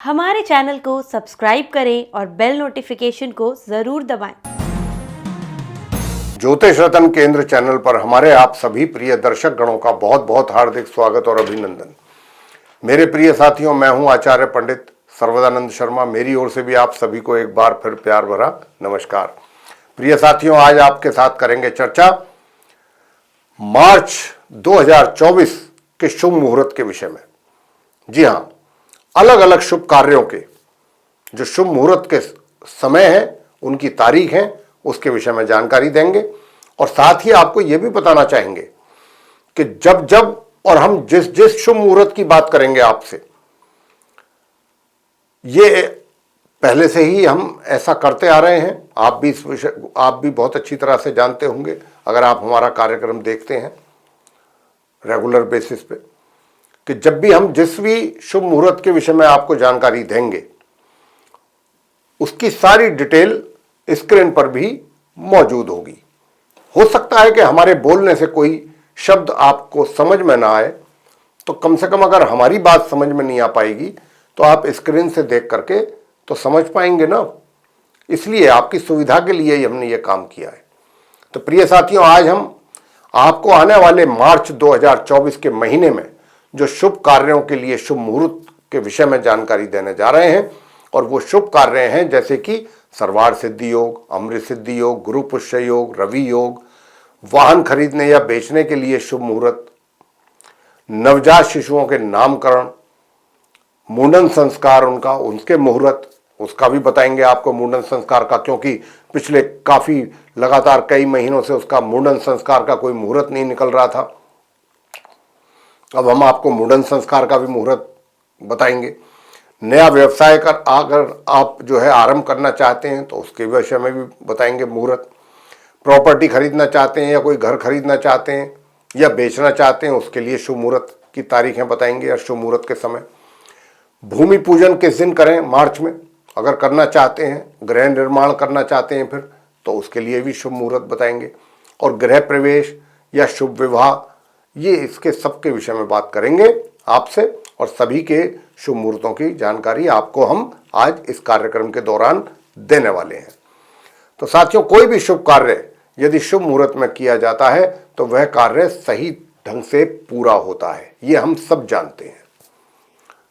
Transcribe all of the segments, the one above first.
हमारे चैनल को सब्सक्राइब करें और बेल नोटिफिकेशन को जरूर दबाएं। ज्योतिष रत्न केंद्र चैनल पर हमारे आप सभी प्रिय दर्शक गणों का बहुत बहुत हार्दिक स्वागत और अभिनंदन। मेरे प्रिय साथियों, मैं हूं आचार्य पंडित सर्वदानंद शर्मा। मेरी ओर से भी आप सभी को एक बार फिर प्यार भरा नमस्कार। प्रिय साथियों, आज आपके साथ करेंगे चर्चा मार्च 2024 के शुभ मुहूर्त के विषय में। जी हां, अलग अलग शुभ कार्यों के जो शुभ मुहूर्त के समय है, उनकी तारीख है, उसके विषय में जानकारी देंगे और साथ ही आपको यह भी बताना चाहेंगे कि जब जब और हम जिस जिस शुभ मुहूर्त की बात करेंगे आपसे, ये पहले से ही हम ऐसा करते आ रहे हैं। आप भी बहुत अच्छी तरह से जानते होंगे अगर आप हमारा कार्यक्रम देखते हैं रेगुलर बेसिस पे, कि जब भी हम जिस भी शुभ मुहूर्त के विषय में आपको जानकारी देंगे, उसकी सारी डिटेल स्क्रीन पर भी मौजूद होगी। हो सकता है कि हमारे बोलने से कोई शब्द आपको समझ में ना आए, तो कम से कम अगर हमारी बात समझ में नहीं आ पाएगी तो आप स्क्रीन से देख करके तो समझ पाएंगे ना। इसलिए आपकी सुविधा के लिए ही हमने ये काम किया है। तो प्रिय साथियों, आज हम आपको आने वाले मार्च 2024 के महीने में जो शुभ कार्यों के लिए शुभ मुहूर्त के विषय में जानकारी देने जा रहे हैं, और वो शुभ कार्य हैं जैसे कि सर्वार्थ सिद्धि योग, अमृत सिद्धि योग, गुरु पुष्य योग, रवि योग, वाहन खरीदने या बेचने के लिए शुभ मुहूर्त, नवजात शिशुओं के नामकरण, मुंडन संस्कार उनके मुहूर्त, उसका भी बताएंगे आपको मुंडन संस्कार का, क्योंकि पिछले काफी लगातार कई महीनों से उसका मुंडन संस्कार का कोई मुहूर्त नहीं निकल रहा था। अब हम आपको मुंडन संस्कार का भी मुहूर्त बताएंगे। नया व्यवसाय कर अगर आप जो है आरंभ करना चाहते हैं तो उसके विषय में भी बताएंगे मुहूर्त। प्रॉपर्टी खरीदना चाहते हैं या कोई घर खरीदना चाहते हैं या बेचना चाहते हैं, उसके लिए शुभ मुहूर्त की तारीखें बताएंगे और शुभ मुहूर्त के समय। भूमि पूजन किस दिन करें मार्च में, अगर करना चाहते हैं, गृह निर्माण करना चाहते हैं फिर, तो उसके लिए भी शुभ मुहूर्त बताएंगे। और गृह प्रवेश या शुभ विवाह, ये इसके सबके विषय में बात करेंगे आपसे, और सभी के शुभ मुहूर्तों की जानकारी आपको हम आज इस कार्यक्रम के दौरान देने वाले हैं। तो साथियों, कोई भी शुभ कार्य यदि शुभ मुहूर्त में किया जाता है तो वह कार्य सही ढंग से पूरा होता है, ये हम सब जानते हैं।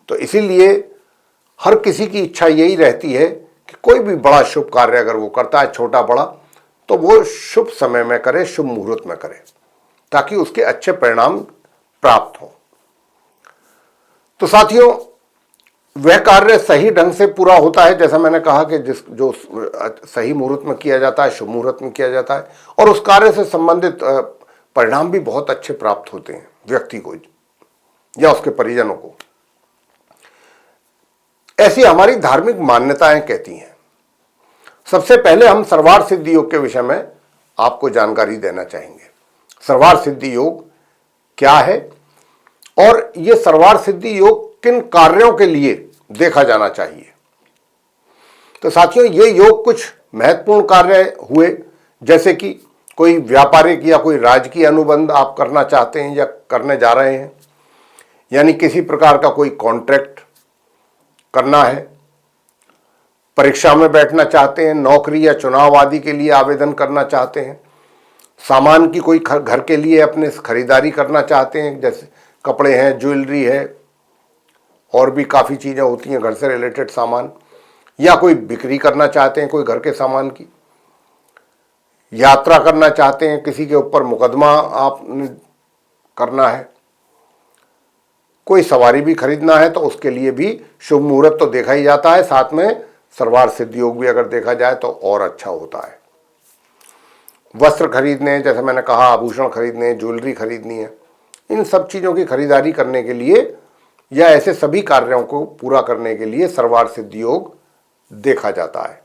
तो इसीलिए हर किसी की इच्छा यही रहती है कि कोई भी बड़ा शुभ कार्य अगर वो करता है, छोटा बड़ा, तो वो शुभ समय में करे, शुभ मुहूर्त में करे, ताकि उसके अच्छे परिणाम प्राप्त हो। तो साथियों, वह कार्य सही ढंग से पूरा होता है, जैसा मैंने कहा कि जो सही मुहूर्त में किया जाता है, शुभ मुहूर्त में किया जाता है, और उस कार्य से संबंधित परिणाम भी बहुत अच्छे प्राप्त होते हैं व्यक्ति को या उसके परिजनों को। ऐसी हमारी धार्मिक मान्यताएं कहती हैं। सबसे पहले हम सर्वार्थ सिद्धि योग के विषय में आपको जानकारी देना चाहेंगे। सर्वार्थ सिद्धि योग क्या है और ये सर्वार्थ सिद्धि योग किन कार्यों के लिए देखा जाना चाहिए। तो साथियों, ये योग कुछ महत्वपूर्ण कार्य हुए, जैसे कि कोई व्यापारिक या कोई राजकीय अनुबंध आप करना चाहते हैं या करने जा रहे हैं, यानी किसी प्रकार का कोई कॉन्ट्रैक्ट करना है, परीक्षा में बैठना चाहते हैं, नौकरी या चुनाव आदि के लिए आवेदन करना चाहते हैं, सामान की कोई घर के लिए अपने खरीदारी करना चाहते हैं, जैसे कपड़े हैं, ज्वेलरी है, और भी काफ़ी चीज़ें होती हैं घर से रिलेटेड सामान, या कोई बिक्री करना चाहते हैं कोई घर के सामान की, यात्रा करना चाहते हैं, किसी के ऊपर मुकदमा आपने करना है, कोई सवारी भी खरीदना है, तो उसके लिए भी शुभ मुहूर्त तो देखा ही जाता है। साथ में सर्वार्थ सिद्धि योग भी अगर देखा जाए तो और अच्छा होता है। वस्त्र खरीदने, जैसे मैंने कहा, आभूषण खरीदने, ज्वेलरी खरीदनी है, इन सब चीज़ों की खरीदारी करने के लिए या ऐसे सभी कार्यों को पूरा करने के लिए सर्वार्थ सिद्धि योग देखा जाता है।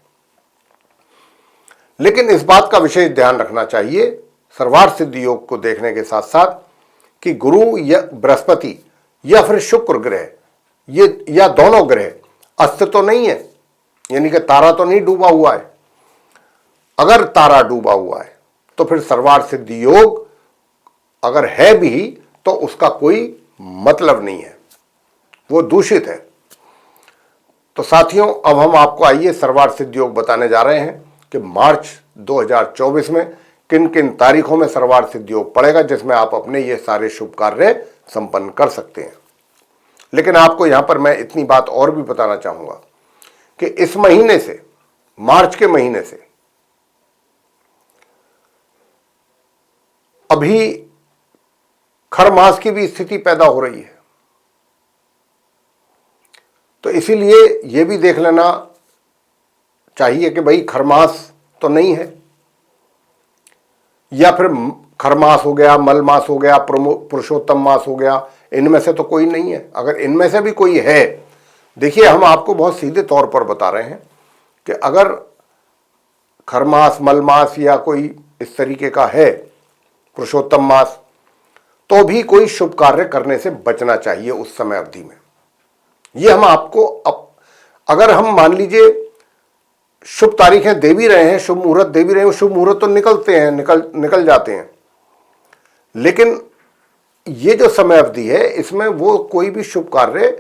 लेकिन इस बात का विशेष ध्यान रखना चाहिए सर्वार्थ सिद्धि योग को देखने के साथ साथ कि गुरु या बृहस्पति या फिर शुक्र ग्रह, ये या दोनों ग्रह अस्थिर तो नहीं है, यानी कि तारा तो नहीं डूबा हुआ है। अगर तारा डूबा हुआ है तो फिर सर्वार्थ सिद्धि योग अगर है भी तो उसका कोई मतलब नहीं है, वो दूषित है। तो साथियों, अब हम आपको आइए सर्वार्थ सिद्ध योग बताने जा रहे हैं कि मार्च 2024 में किन किन तारीखों में सर्वार्थ सिद्ध योग पड़ेगा, जिसमें आप अपने ये सारे शुभ कार्य संपन्न कर सकते हैं। लेकिन आपको यहां पर मैं इतनी बात और भी बताना चाहूंगा कि इस महीने से, मार्च के महीने से अभी खर मास की भी स्थिति पैदा हो रही है। तो इसीलिए यह भी देख लेना चाहिए कि भाई खरमास तो नहीं है, या फिर खरमास हो गया, मल मास हो गया, पुरुषोत्तम मास हो गया, इनमें से तो कोई नहीं है। अगर इनमें से भी कोई है, देखिए हम आपको बहुत सीधे तौर पर बता रहे हैं कि अगर खरमास, मल मास या कोई इस तरीके का है, पुरुषोत्तम मास, तो भी कोई शुभ कार्य करने से बचना चाहिए उस समय अवधि में। ये हम आपको अगर हम मान लीजिए शुभ तारीखें दे भी रहे हैं, शुभ मुहूर्त दे भी रहे हैं, शुभ मुहूर्त तो निकलते हैं, निकल जाते हैं, लेकिन ये जो समय अवधि है इसमें वो कोई भी शुभ कार्य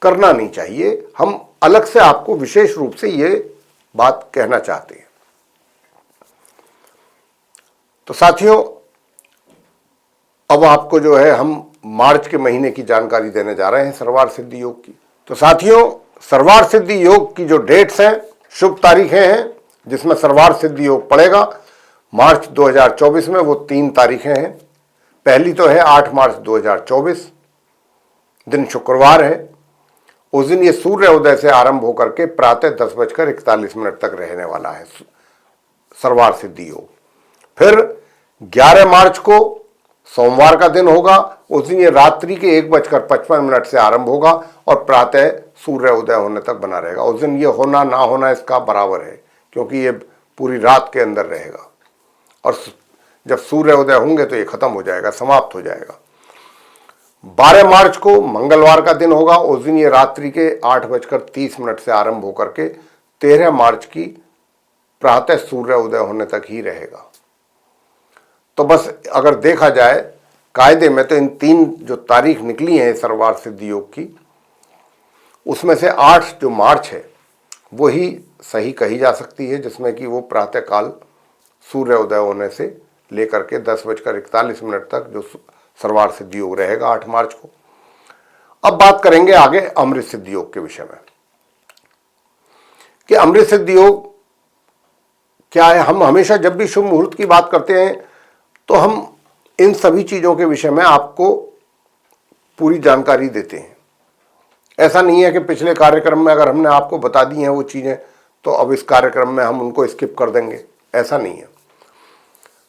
करना नहीं चाहिए। हम अलग से आपको विशेष रूप से ये बात कहना चाहते हैं। तो साथियों, अब आपको जो है हम मार्च के महीने की जानकारी देने जा रहे हैं सर्वार्थ सिद्धि योग की। तो साथियों, सर्वार्थ सिद्धि योग की जो डेट्स हैं, शुभ तारीखें हैं जिसमें सर्वार्थ सिद्धि योग पड़ेगा मार्च 2024 में, वो 3 तारीखें हैं। पहली तो है 8 मार्च 2024, दिन शुक्रवार है। उस दिन ये सूर्य उदय से आरंभ होकर के प्रातः 10:41 तक रहने वाला है सर्वार्थ सिद्धि योग। फिर 11 मार्च को सोमवार का दिन होगा। उस दिन ये रात्रि के 1:55 से आरंभ होगा और प्रातः सूर्य उदय होने तक बना रहेगा। उस दिन ये होना ना होना इसका बराबर है, क्योंकि ये पूरी रात के अंदर रहेगा और जब सूर्य उदय होंगे तो ये खत्म हो जाएगा, समाप्त हो जाएगा। 12 मार्च को मंगलवार का दिन होगा। उस दिन ये रात्रि के 8:30 से आरंभ होकर के 13 मार्च की प्रातः सूर्य उदय होने तक ही रहेगा। तो बस अगर देखा जाए कायदे में, तो इन 3 जो तारीख निकली हैं सर्वार्थ सिद्धि योग की, उसमें से 8 जो मार्च है वो ही सही कही जा सकती है, जिसमें कि वो प्रातःकाल सूर्य उदय होने से लेकर के 10:41 तक जो सर्वार्थ सिद्धि योग रहेगा 8 मार्च को। अब बात करेंगे आगे अमृत सिद्धि योग के विषय में कि अमृत सिद्धि योग क्या है। हम हमेशा जब भी शुभ मुहूर्त की बात करते हैं तो हम इन सभी चीजों के विषय में आपको पूरी जानकारी देते हैं। ऐसा नहीं है कि पिछले कार्यक्रम में अगर हमने आपको बता दी हैं वो चीजें तो अब इस कार्यक्रम में हम उनको स्किप कर देंगे, ऐसा नहीं है।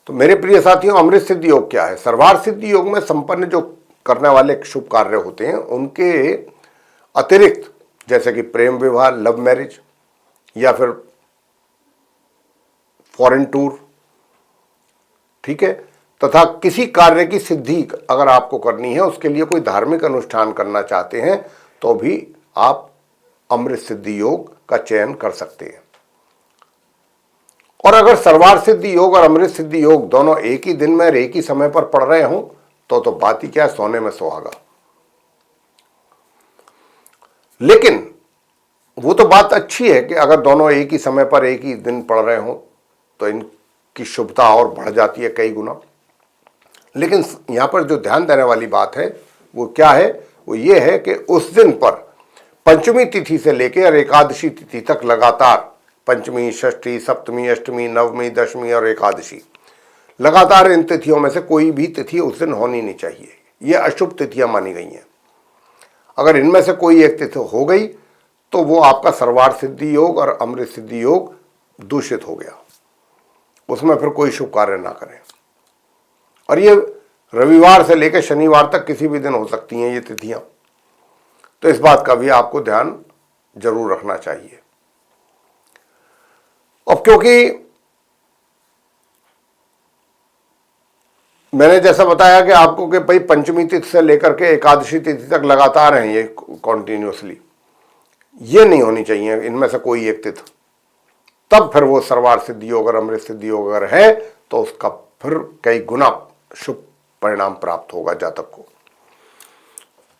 तो मेरे प्रिय साथियों, अमृत सिद्धि योग क्या है? सर्वार्थ सिद्धि योग में संपन्न जो करने वाले शुभ कार्य होते हैं उनके अतिरिक्त, जैसे कि प्रेम विवाह, लव मैरिज या फिर फॉरेन टूर, ठीक है, तथा किसी कार्य की सिद्धि अगर आपको करनी है, उसके लिए कोई धार्मिक अनुष्ठान करना चाहते हैं, तो भी आप अमृत सिद्धि योग का चयन कर सकते हैं। और अगर सर्वार्थ सिद्धि योग और अमृत सिद्धि योग दोनों एक ही दिन में और एक ही समय पर पड़ रहे हों तो बात ही क्या, सोने में सुहागा। लेकिन वो तो बात अच्छी है कि अगर दोनों एक ही समय पर एक ही दिन पड़ रहे हों तो इनकी शुभता और बढ़ जाती है कई गुना। लेकिन यहां पर जो ध्यान देने वाली बात है वो क्या है, वो ये है कि उस दिन पर पंचमी तिथि से लेकर एकादशी तिथि तक लगातार पंचमी, षष्ठी, सप्तमी, अष्टमी, नवमी, दशमी और एकादशी, लगातार इन तिथियों में से कोई भी तिथि उस दिन होनी नहीं चाहिए। ये अशुभ तिथियां मानी गई हैं। अगर इनमें से कोई एक तिथि हो गई तो वो आपका सर्वार्थ सिद्धि योग और अमृत सिद्धि योग दूषित हो गया, उसमें फिर कोई शुभ कार्य ना करें। और ये रविवार से लेकर शनिवार तक किसी भी दिन हो सकती हैं ये तिथियां, तो इस बात का भी आपको ध्यान जरूर रखना चाहिए। अब क्योंकि मैंने जैसा बताया कि आपको कि भाई पंचमी तिथि से लेकर के एकादशी तिथि तक लगातार हैं ये कॉन्टिन्यूसली, ये नहीं होनी चाहिए इनमें से कोई एक तिथि, तब फिर वो सर्वार्थ सिद्धि योग और अमृत सिद्धि योग अगर है तो उसका फिर कई गुना शुभ परिणाम प्राप्त होगा जातक को।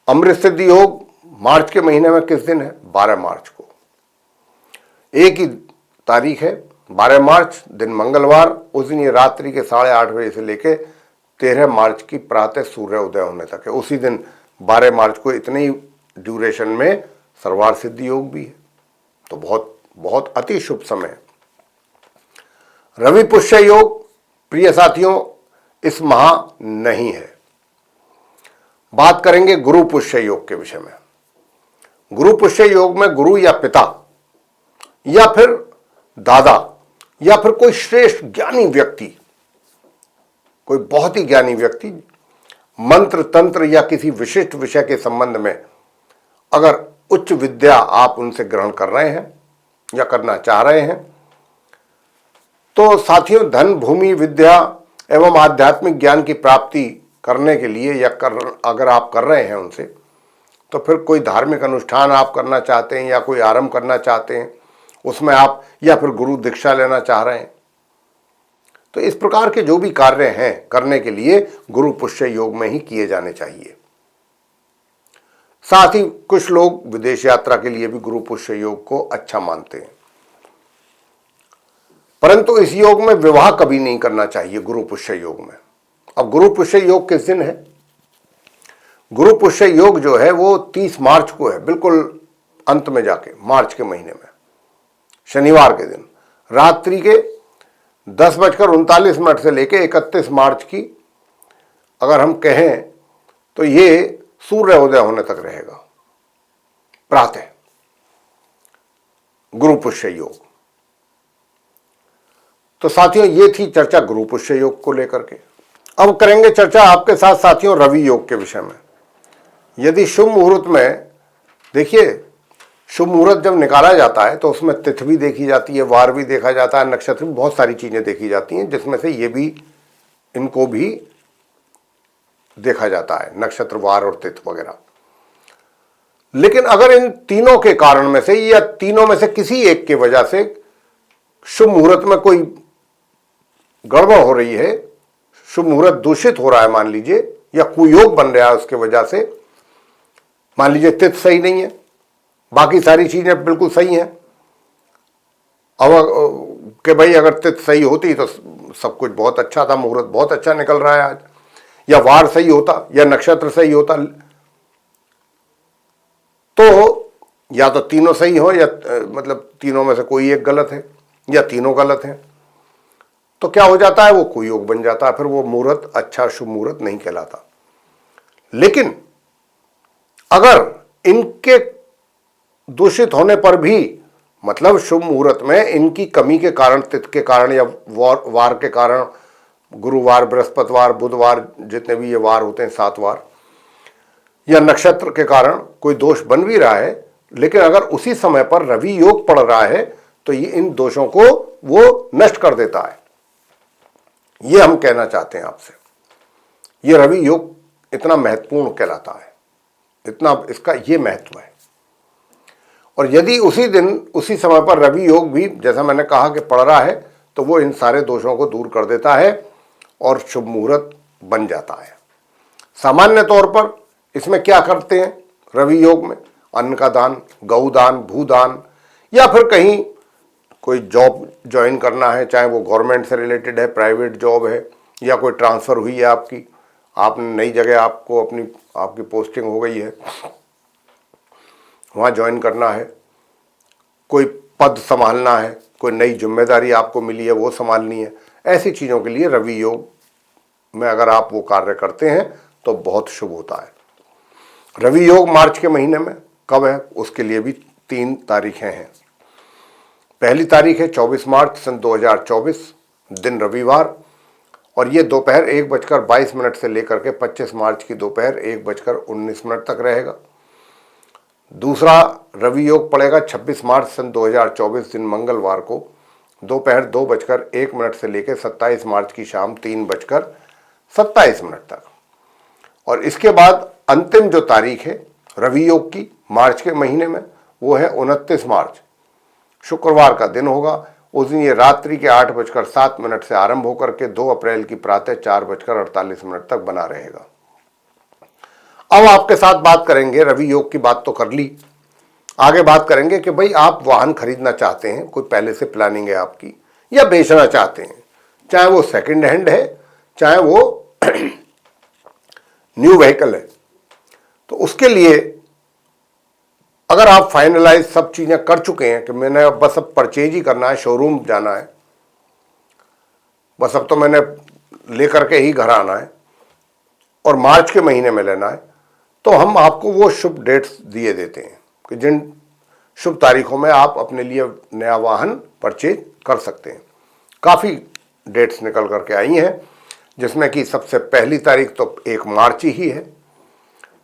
अमृत सिद्धि योग मार्च के महीने में किस दिन है? 12 मार्च को। एक ही तारीख है 12 मार्च, दिन मंगलवार। उस दिन ये रात्रि के 8:30 बजे से लेके 13 मार्च की प्रातः सूर्य उदय होने तक है। उसी दिन 12 मार्च को इतने ही ड्यूरेशन में सर्वार्थ सिद्धि योग भी है, तो बहुत बहुत अति शुभ समय है। रवि पुष्य योग प्रिय साथियों इस माह नहीं है। बात करेंगे गुरु पुष्य योग के विषय में। गुरु पुष्य योग में गुरु या पिता या फिर दादा या फिर कोई श्रेष्ठ ज्ञानी व्यक्ति, कोई बहुत ही ज्ञानी व्यक्ति मंत्र तंत्र या किसी विशिष्ट विषय के संबंध में अगर उच्च विद्या आप उनसे ग्रहण कर रहे हैं या करना चाह रहे हैं, तो साथियों धन भूमि विद्या एवं आध्यात्मिक ज्ञान की प्राप्ति करने के लिए या अगर आप कर रहे हैं उनसे, तो फिर कोई धार्मिक अनुष्ठान आप करना चाहते हैं या कोई आरंभ करना चाहते हैं उसमें आप, या फिर गुरु दीक्षा लेना चाह रहे हैं, तो इस प्रकार के जो भी कार्य हैं करने के लिए गुरु पुष्य योग में ही किए जाने चाहिए। साथ ही कुछ लोग विदेश यात्रा के लिए भी गुरु पुष्य योग को अच्छा मानते हैं, परंतु इस योग में विवाह कभी नहीं करना चाहिए गुरु पुष्य योग में। अब गुरु पुष्य योग किस दिन है? गुरु पुष्य योग जो है वो 30 मार्च को है, बिल्कुल अंत में जाके मार्च के महीने में, शनिवार के दिन रात्रि के 10:39 से लेके 31 मार्च की अगर हम कहें तो ये सूर्य उदय होने तक रहेगा प्रातः गुरु पुष्य योग। तो साथियों ये थी चर्चा गुरु पुष्य योग को लेकर के। अब करेंगे चर्चा आपके साथ साथियों रवि योग के विषय में। यदि शुभ मुहूर्त में, देखिए शुभ मुहूर्त जब निकाला जाता है तो उसमें तिथि भी देखी जाती है, वार भी देखा जाता है, नक्षत्र भी, बहुत सारी चीजें देखी जाती हैं, जिसमें से ये भी, इनको भी देखा जाता है, नक्षत्र वार और तिथि वगैरह। लेकिन अगर इन तीनों के कारण में से या तीनों में से किसी एक के वजह से शुभ मुहूर्त में कोई गड़बड़ हो रही है, शुभ मुहूर्त दूषित हो रहा है मान लीजिए, या कुयोग बन रहा है उसके वजह से, मान लीजिए तिथि सही नहीं है, बाकी सारी चीजें बिल्कुल सही हैं, अब कि भाई अगर तिथि सही होती तो सब कुछ बहुत अच्छा था, मुहूर्त बहुत अच्छा निकल रहा है आज, या वार सही होता या नक्षत्र सही होता, तो या तो तीनों सही हो या मतलब तीनों में से कोई एक गलत है या तीनों गलत हैं, तो क्या हो जाता है, वो कुयोग बन जाता है, फिर वो मुहूर्त अच्छा शुभ मुहूर्त नहीं कहलाता। लेकिन अगर इनके दूषित होने पर भी, मतलब शुभ मुहूर्त में इनकी कमी के कारण, तिथि के कारण या वार के कारण, गुरुवार बृहस्पतिवार बुधवार जितने भी ये वार होते हैं 7 वार, या नक्षत्र के कारण कोई दोष बन भी रहा है, लेकिन अगर उसी समय पर रवि योग पड़ रहा है तो ये इन दोषों को वो नष्ट कर देता है। ये हम कहना चाहते हैं आपसे, ये रवि योग इतना महत्वपूर्ण कहलाता है, इतना इसका ये महत्व है। और यदि उसी दिन उसी समय पर रवि योग भी, जैसा मैंने कहा कि पड़ रहा है, तो वो इन सारे दोषों को दूर कर देता है और शुभ मुहूर्त बन जाता है। सामान्य तौर पर इसमें क्या करते हैं रवि योग में? अन्न का दान, गौ दान, भूदान, या फिर कहीं कोई जॉब ज्वाइन करना है, चाहे वो गवर्नमेंट से रिलेटेड है, प्राइवेट जॉब है, या कोई ट्रांसफ़र हुई है आपकी, आपने नई जगह आपको आपकी पोस्टिंग हो गई है, वहाँ ज्वाइन करना है, कोई पद संभालना है, कोई नई जिम्मेदारी आपको मिली है वो संभालनी है, ऐसी चीज़ों के लिए रवि योग में अगर आप वो कार्य करते हैं तो बहुत शुभ होता है। रवि योग मार्च के महीने में कब है, उसके लिए भी 3 तारीखें हैं। पहली तारीख है 24 मार्च सन 2024, दिन रविवार, और ये दोपहर 1:22 से लेकर के 25 मार्च की दोपहर 1:19 तक रहेगा। दूसरा रवि योग पड़ेगा 26 मार्च सन 2024, दिन मंगलवार को, दोपहर 2:01 से लेकर 27 मार्च की शाम 3:27 तक। और इसके बाद अंतिम जो तारीख है रवि योग की मार्च के महीने में, वो है 29 मार्च, शुक्रवार का दिन होगा। उस दिन ये रात्रि के 8:07 से आरंभ होकर के 2 अप्रैल की प्रातः 4:48 तक बना रहेगा। अब आपके साथ बात करेंगे, रवि योग की बात तो कर ली, आगे बात करेंगे कि भाई आप वाहन खरीदना चाहते हैं, कोई पहले से प्लानिंग है आपकी, या बेचना चाहते हैं, चाहे वो सेकंड हैंड है चाहे वो न्यू व्हीकल है। तो उसके लिए अगर आप फाइनलाइज सब चीजें कर चुके हैं कि मैंने बस अब परचेज ही करना है, शोरूम जाना है, बस अब तो मैंने लेकर के ही घर आना है और मार्च के महीने में लेना है, तो हम आपको वो शुभ डेट्स दिए देते हैं कि जिन शुभ तारीखों में आप अपने लिए नया वाहन परचेज कर सकते हैं। काफ़ी डेट्स निकल करके आई हैं, जिसमें कि सबसे पहली तारीख तो 1 मार्च ही है,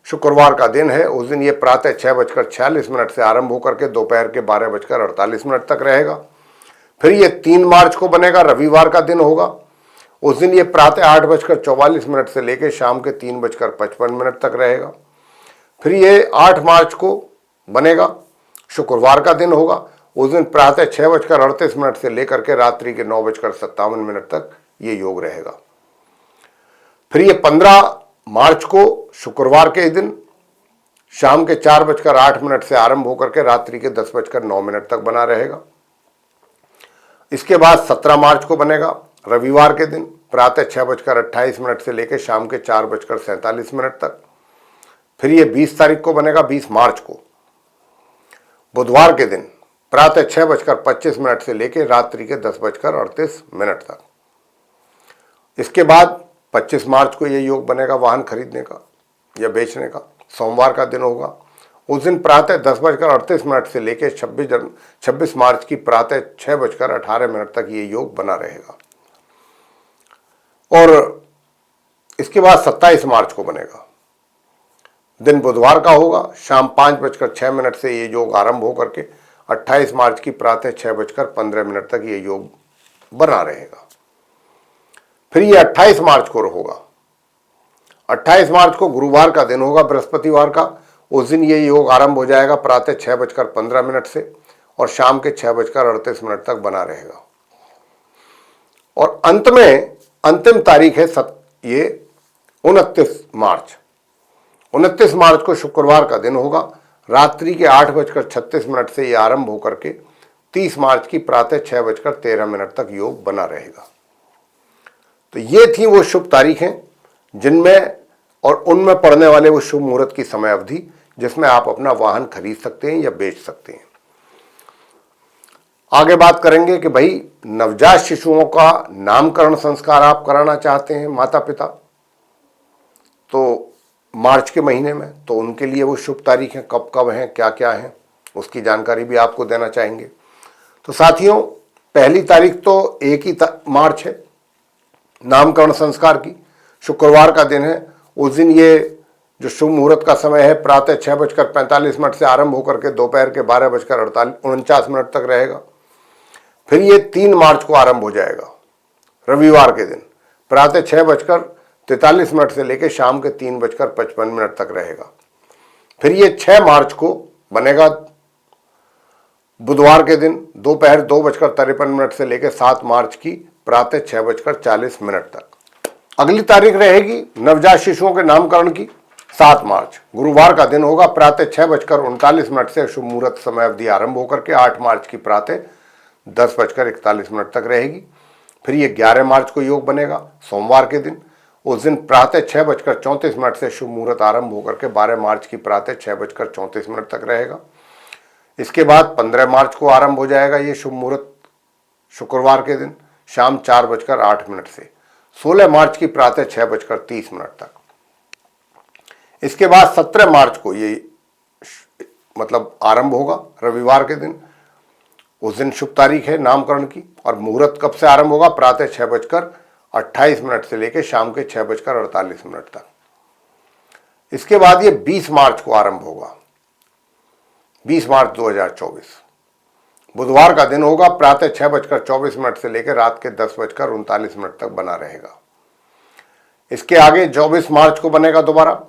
शुक्रवार का दिन है। उस दिन ये प्रातः 6:46 से आरंभ होकर के दोपहर के 12:48 तक रहेगा। फिर ये 3 मार्च को बनेगा, रविवार का दिन होगा। उस दिन ये प्रातः 8:44 से लेकर शाम के 3:55 तक रहेगा। फिर ये 8 मार्च को बनेगा, शुक्रवार का दिन होगा। उस दिन प्रातः 6:38 से लेकर के रात्रि के 9:57 तक ये योग रहेगा। फिर ये 15 मार्च को शुक्रवार के दिन शाम के 4:08 से आरंभ होकर के रात्रि के 10:09 तक बना रहेगा। इसके बाद 17 मार्च को बनेगा, रविवार के दिन, प्रातः 6:28 से लेकर शाम के 4:47 तक। फिर ये 20 तारीख को बनेगा, 20 मार्च को, बुधवार के दिन, प्रातः 6:25 से लेकर रात्रि के 10:38 तक। इसके बाद 25 मार्च को ये योग बनेगा वाहन खरीदने का या बेचने का, सोमवार का दिन होगा। उस दिन प्रातः 10:38 से लेकर 26 मार्च की प्रातः 6:18 तक ये योग बना रहेगा। और इसके बाद 27 मार्च को बनेगा, दिन बुधवार का होगा, शाम 5:06 से ये योग आरंभ होकर के 28 मार्च की प्रातः 6:15 तक ये योग बना रहेगा। फिर ये 28 मार्च को होगा, 28 मार्च को गुरुवार का दिन होगा, बृहस्पतिवार का। उस दिन ये योग आरंभ हो जाएगा प्रातः 6:15 से और शाम के 6:38 तक बना रहेगा। और अंत में अंतिम तारीख है ये 29 मार्च। 29 मार्च को शुक्रवार का दिन होगा, रात्रि के 8:36 से ये आरंभ होकर के 30 मार्च की प्रातः 6:13 तक योग बना रहेगा। तो ये थी वो शुभ तारीखें जिनमें और उनमें पड़ने वाले वो शुभ मुहूर्त की समय अवधि जिसमें आप अपना वाहन खरीद सकते हैं या बेच सकते हैं। आगे बात करेंगे कि भाई नवजात शिशुओं का नामकरण संस्कार आप कराना चाहते हैं माता पिता, तो मार्च के महीने में, तो उनके लिए वो शुभ तारीखें कब कब हैं, क्या क्या हैं, उसकी जानकारी भी आपको देना चाहेंगे। तो साथियों, पहली तारीख तो 1 मार्च है, नामकरण संस्कार की, शुक्रवार का दिन है। उस दिन ये जो शुभ मुहूर्त का समय है प्रातः 6:45 से आरंभ होकर के दोपहर के 12:49 तक रहेगा। फिर ये 3 मार्च को आरंभ हो जाएगा, रविवार के दिन, प्रातः 6:43 से लेकर शाम के 3:55 तक रहेगा। फिर ये 6 मार्च को बनेगा, बुधवार के दिन, दोपहर 2:53 से लेकर 7 मार्च की प्रातः 6:40 तक। अगली तारीख रहेगी नवजात शिशुओं के नामकरण की, 7 मार्च, गुरुवार का दिन होगा, प्रातः 6:39 से शुभ मुहूर्त समय अवधि आरंभ होकर के 8 मार्च की प्रातः 10:41 तक रहेगी। फिर ये 11 मार्च को योग बनेगा, सोमवार के दिन। उस दिन प्रातः 6:34 से शुभ मुहूर्त आरंभ होकर के 12 मार्च की प्रातः 6:34 तक रहेगा। इसके बाद 15 मार्च को आरंभ हो जाएगा ये शुभ मुहूर्त, शुक्रवार के दिन, शाम 4:08 से 16 मार्च की प्रातः 6:30 तक। इसके बाद 17 मार्च को ये मतलब आरंभ होगा, रविवार के दिन। उस दिन शुभ तारीख है नामकरण की, और मुहूर्त कब से आरंभ होगा, प्रातः 6:28 से लेकर शाम के 6:48 तक। इसके बाद ये 20 मार्च को आरंभ होगा, 20 मार्च 2024, बुधवार का दिन होगा, प्रातः 6:24 से लेकर रात के 10:39 तक बना रहेगा। इसके आगे 24 मार्च को बनेगा दोबारा,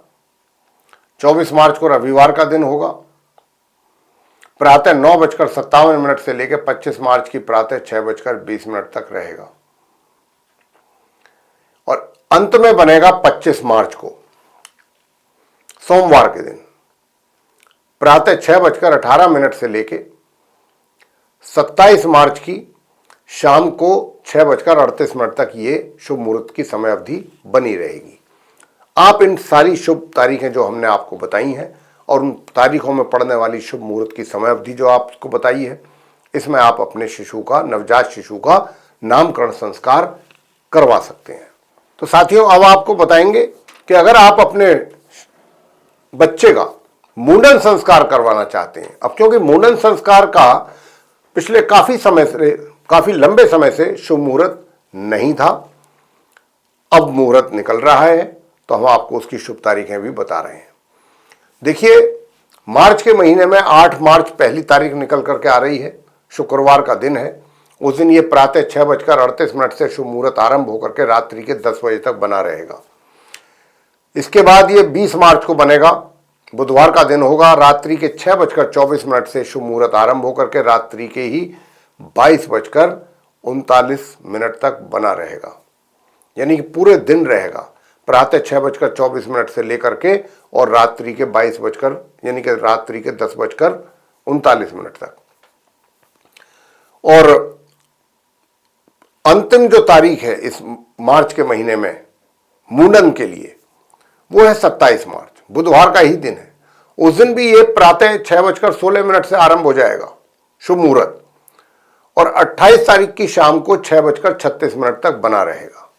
24 मार्च को रविवार का दिन होगा, प्रातः 9:57 से लेकर 25 मार्च की प्रातः 6:20 तक रहेगा। और अंत में बनेगा 25 मार्च को, सोमवार के दिन, प्रातः 6:18 से लेके 27 मार्च की शाम को 6:38 तक ये शुभ मुहूर्त की समय अवधि बनी रहेगी। आप इन सारी शुभ तारीखें जो हमने आपको बताई हैं और उन तारीखों में पड़ने वाली शुभ मुहूर्त की समय अवधि जो आपको बताई है, इसमें आप अपने शिशु का, नवजात शिशु का नामकरण संस्कार करवा सकते हैं। तो साथियों, अब आपको बताएंगे कि अगर आप अपने बच्चे का मुंडन संस्कार करवाना चाहते हैं, अब क्योंकि मुंडन संस्कार का पिछले काफी लंबे समय से शुभ मुहूर्त नहीं था, अब मुहूर्त निकल रहा है, तो हम आपको उसकी शुभ तारीखें भी बता रहे हैं। देखिए, मार्च के महीने में 8 मार्च पहली तारीख निकल करके आ रही है, शुक्रवार का दिन है। उस दिन ये प्रातः 6:38 से शुभ मुहूर्त आरंभ होकर के रात्रि के 10 बजे तक बना रहेगा। इसके बाद ये 20 मार्च को बनेगा, बुधवार का दिन होगा। रात्रि के 6:24 से शुभ मुहूर्त आरंभ होकर के रात्रि के ही 22:39 तक बना रहेगा, यानी कि पूरे दिन रहेगा, प्रातः 6:24 से लेकर के और रात्रि के 22 यानी कि रात्रि के 10:39 तक। और अंतिम जो तारीख है इस मार्च के महीने में मुंडन के लिए, वो है 27 मार्च, बुधवार का ही दिन है। उस दिन भी ये प्रातः 6:16 से आरंभ हो जाएगा शुभ मुहूर्त, और 28 तारीख की शाम को 6:36 तक बना रहेगा।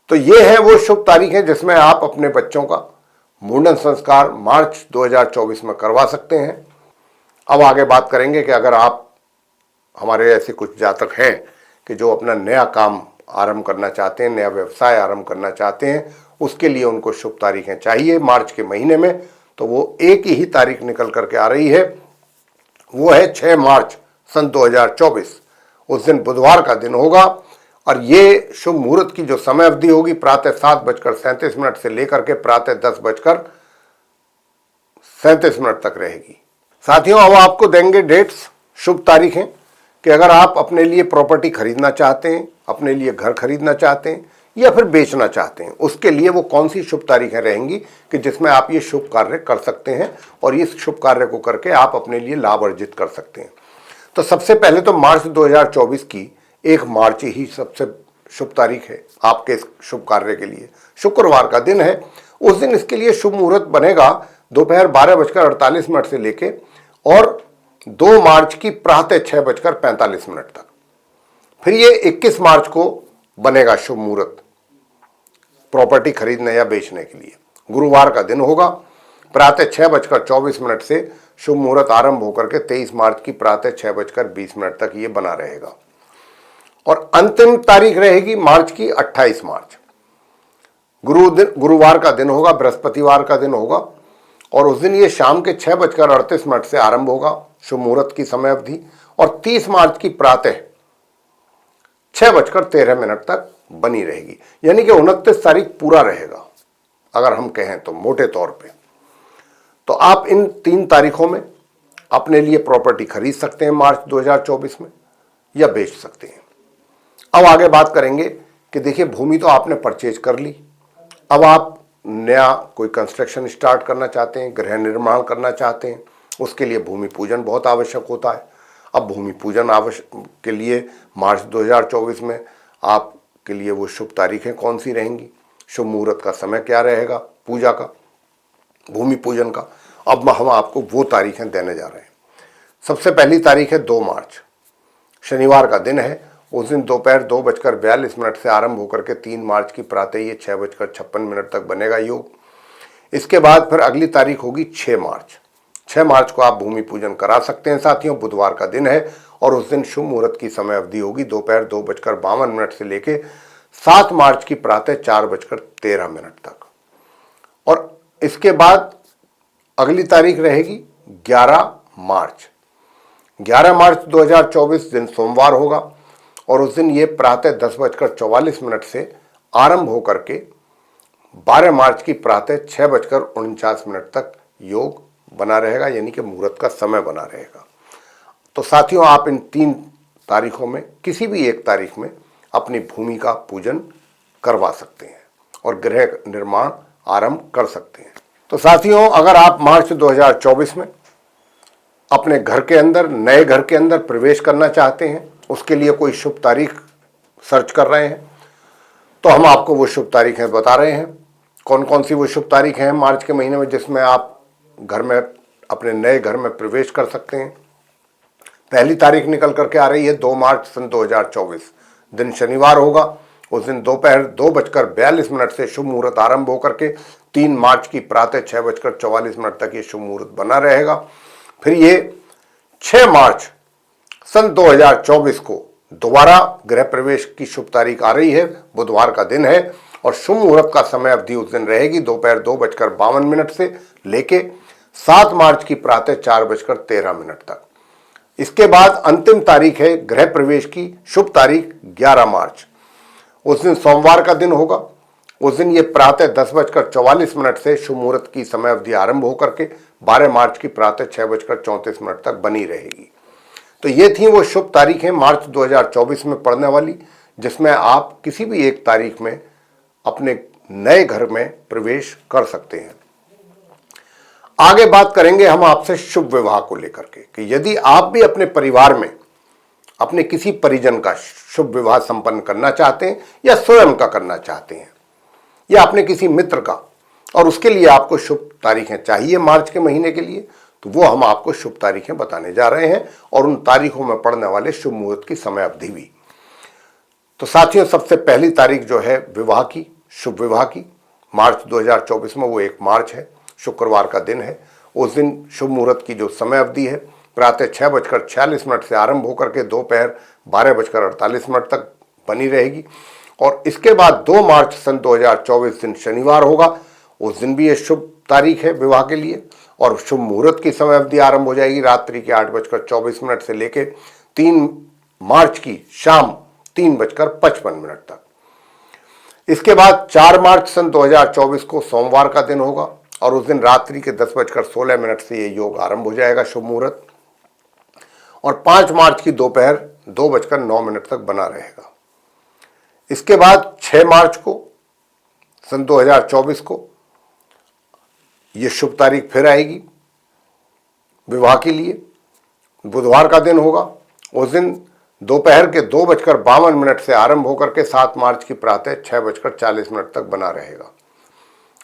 तो ये है वो शुभ तारीख है जिसमें आप अपने बच्चों का मुंडन संस्कार मार्च 2024 में करवा सकते हैं। अब आगे बात करेंगे कि अगर आप, हमारे ऐसे कुछ जातक हैं कि जो अपना नया काम आरंभ करना चाहते हैं, नया व्यवसाय आरंभ करना चाहते हैं, उसके लिए उनको शुभ तारीखें चाहिए मार्च के महीने में, तो वो एक ही तारीख निकल करके आ रही है, वो है 6 मार्च सन 2024। उस दिन बुधवार का दिन होगा और ये शुभ मुहूर्त की जो समय अवधि होगी प्रातः 7:37 से लेकर के प्रातः 10:37 तक रहेगी। साथियों, अब आपको देंगे डेट्स, शुभ तारीखें, कि अगर आप अपने लिए प्रॉपर्टी खरीदना चाहते हैं, अपने लिए घर खरीदना चाहते हैं या फिर बेचना चाहते हैं, उसके लिए वो कौन सी शुभ तारीखें रहेंगी कि जिसमें आप ये शुभ कार्य कर सकते हैं और इस शुभ कार्य को करके आप अपने लिए लाभ अर्जित कर सकते हैं। तो सबसे पहले तो मार्च 2024 की 1 मार्च ही सबसे शुभ तारीख है आपके इस शुभ कार्य के लिए। शुक्रवार का दिन है, उस दिन इसके लिए शुभ मुहूर्त बनेगा दोपहर 12:48 से लेके और 2 मार्च की प्रातः 6:45 तक। फिर ये 21 मार्च को बनेगा शुभ मुहूर्त प्रॉपर्टी खरीदने या बेचने के लिए। गुरुवार का दिन होगा, प्रातः 6:24 से शुभ मुहूर्त आरंभ होकर के 23 मार्च की प्रातः 6:20 तक ये बना रहेगा। और अंतिम तारीख रहेगी मार्च की 28 मार्च, गुरुवार का दिन होगा, बृहस्पतिवार का दिन होगा, और उस दिन ये शाम के 6:38 से आरंभ होगा शुभ मुहूर्त की समय अवधि, और 30 मार्च की प्रातः 6:13 तक बनी रहेगी, यानी कि 29 तारीख पूरा रहेगा अगर हम कहें तो मोटे तौर पे। तो आप इन 3 तारीखों में अपने लिए प्रॉपर्टी खरीद सकते हैं मार्च 2024 में, या बेच सकते हैं। अब आगे बात करेंगे कि देखिए, भूमि तो आपने परचेज कर ली, अब आप नया कोई कंस्ट्रक्शन स्टार्ट करना चाहते हैं, गृह निर्माण करना चाहते हैं, उसके लिए भूमि पूजन बहुत आवश्यक होता है। अब भूमि पूजन आवश्यक के लिए मार्च 2024 में आपके लिए वो शुभ तारीखें कौन सी रहेंगी, शुभ मुहूर्त का समय क्या रहेगा पूजा का, भूमि पूजन का, अब हम आपको वो तारीखें देने जा रहे हैं। सबसे पहली तारीख है 2 मार्च, शनिवार का दिन है। उस दिन दोपहर 2:42 से आरंभ होकर के 3 मार्च की प्रातः ये 6:56 तक बनेगा योग। इसके बाद फिर अगली तारीख होगी 6 मार्च। 6 मार्च को आप भूमि पूजन करा सकते हैं साथियों, बुधवार का दिन है, और उस दिन शुभ मुहूर्त की समय अवधि होगी दोपहर 2:52 से लेके 7 मार्च की प्रातः 4:13 तक। और इसके बाद अगली तारीख रहेगी 11 मार्च। 11 मार्च 2024 दिन सोमवार होगा, और उस दिन ये प्रातः 10:44 से आरंभ होकर के 12 मार्च की प्रातः 6:49 तक योग बना रहेगा, यानी कि मुहूर्त का समय बना रहेगा। तो साथियों, आप इन 3 तारीखों में किसी भी एक तारीख में अपनी भूमि का पूजन करवा सकते हैं और गृह निर्माण आरंभ कर सकते हैं। तो साथियों, अगर आप मार्च 2024 में अपने घर के अंदर, नए घर के अंदर प्रवेश करना चाहते हैं, उसके लिए कोई शुभ तारीख सर्च कर रहे हैं, तो हम आपको वो शुभ तारीखें बता रहे हैं। कौन कौन सी वो शुभ तारीखें हैं मार्च के महीने में जिसमें आप घर में, अपने नए घर में प्रवेश कर सकते हैं। पहली तारीख निकल करके आ रही है 2 मार्च सन 2024, दिन शनिवार होगा। उस दिन दोपहर 2:42 से शुभ मुहूर्त आरंभ होकर के 3 मार्च की प्रातः 6:44 तक ये शुभ मुहूर्त बना रहेगा। फिर ये 6 मार्च सन 2024 को दोबारा गृह प्रवेश की शुभ तारीख आ रही है, बुधवार का दिन है, और शुभ मुहूर्त का समय अवधि उस दिन रहेगी दोपहर 2:52 से लेके 7 मार्च की प्रातः 4:13 तक। इसके बाद अंतिम तारीख है गृह प्रवेश की शुभ तारीख 11 मार्च। उस दिन सोमवार का दिन होगा। उस दिन ये प्रातः 10:44 से शुभ मुहूर्त की समय अवधि आरंभ होकर के 12 मार्च की प्रातः 6:34 तक बनी रहेगी। तो ये थी वो शुभ तारीखें मार्च 2024 में पड़ने वाली, जिसमें आप किसी भी एक तारीख में अपने नए घर में प्रवेश कर सकते हैं। आगे बात करेंगे हम आपसे शुभ विवाह को लेकर के कि यदि आप भी अपने परिवार में अपने किसी परिजन का शुभ विवाह संपन्न करना चाहते हैं, या स्वयं का करना चाहते हैं, या अपने किसी मित्र का, और उसके लिए आपको शुभ तारीखें चाहिए मार्च के महीने के लिए, तो वो हम आपको शुभ तारीखें बताने जा रहे हैं और उन तारीखों में पड़ने वाले शुभ मुहूर्त की समय अवधि भी। तो साथियों, सबसे पहली तारीख जो है विवाह की, शुभ विवाह की, मार्च 2024 में, वो 1 मार्च है, शुक्रवार का दिन है। उस दिन शुभ मुहूर्त की जो समय अवधि है प्रातः 6:46 से आरंभ होकर के दोपहर 12:48 तक बनी रहेगी। और इसके बाद 2 मार्च सन 2024 दिन शनिवार होगा। उस दिन भी ये शुभ तारीख है विवाह के लिए, और शुभ मुहूर्त की समय अवधि आरंभ हो जाएगी रात्रि के 8:24 से लेके 3 मार्च की शाम 3:55 तक। इसके बाद 4 मार्च सन 2024 को सोमवार का दिन होगा, और उस दिन रात्रि के 10:16 से ये योग आरंभ हो जाएगा शुभ मुहूर्त, और 5 मार्च की दोपहर 2:09 तक बना रहेगा। इसके बाद 6 मार्च को सन 2024 को ये शुभ तारीख फिर आएगी विवाह के लिए, बुधवार का दिन होगा। उस दिन दोपहर के 2:52 से आरंभ होकर के 7 मार्च की प्रातः 6:40 तक बना रहेगा।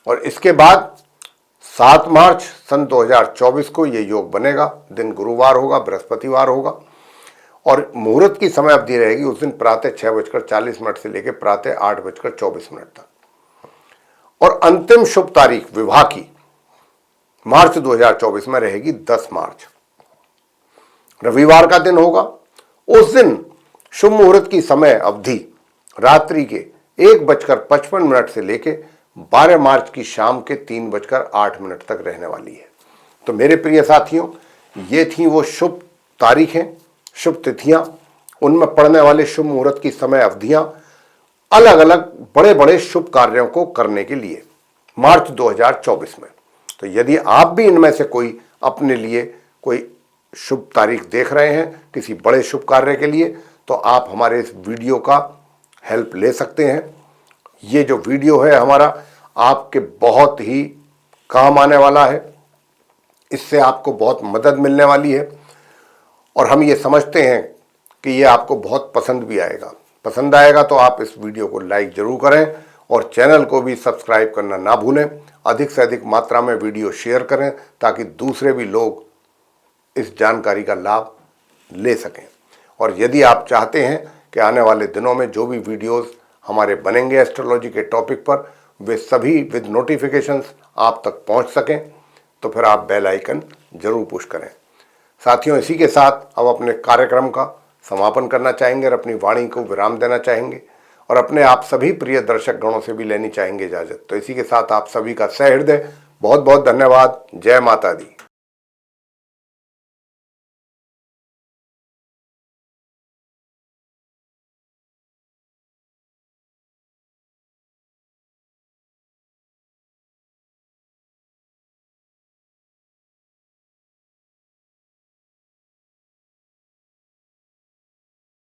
और इसके बाद 7 मार्च सन 2024 को ये योग बनेगा, दिन गुरुवार होगा, बृहस्पतिवार होगा, और मुहूर्त की समय अवधि रहेगी उस दिन प्रातः 6:40 से लेकर प्रातः 8:24 तक। और अंतिम शुभ तारीख विवाह की मार्च 2024 में रहेगी 10 मार्च, रविवार का दिन होगा। उस दिन शुभ मुहूर्त की समय अवधि रात्रि के 1:55 से लेके 12 मार्च की शाम के 3:08 तक रहने वाली है। तो मेरे प्रिय साथियों, ये थी वो शुभ तारीखें, शुभ तिथियां, उनमें पड़ने वाले शुभ मुहूर्त की समय अवधियां, अलग अलग बड़े बड़े शुभ कार्यों को करने के लिए मार्च 2024 में। तो यदि आप भी इनमें से कोई अपने लिए कोई शुभ तारीख देख रहे हैं किसी बड़े शुभ कार्य के लिए, तो आप हमारे इस वीडियो का हेल्प ले सकते हैं। ये जो वीडियो है हमारा आपके बहुत ही काम आने वाला है, इससे आपको बहुत मदद मिलने वाली है, और हम ये समझते हैं कि ये आपको बहुत पसंद भी आएगा। पसंद आएगा तो आप इस वीडियो को लाइक जरूर करें, और चैनल को भी सब्सक्राइब करना ना भूलें। अधिक से अधिक मात्रा में वीडियो शेयर करें ताकि दूसरे भी लोग इस जानकारी का लाभ ले सकें। और यदि आप चाहते हैं कि आने वाले दिनों में जो भी वीडियोस हमारे बनेंगे एस्ट्रोलॉजी के टॉपिक पर, वे सभी विद नोटिफिकेशंस आप तक पहुंच सकें, तो फिर आप बेल आइकन जरूर पुश करें। साथियों, इसी के साथ अब अपने कार्यक्रम का समापन करना चाहेंगे और अपनी वाणी को विराम देना चाहेंगे, और अपने आप सभी प्रिय दर्शक गणों से भी लेनी चाहेंगे इजाजत। तो इसी के साथ आप सभी का सहृदय बहुत बहुत धन्यवाद। जय माता दी।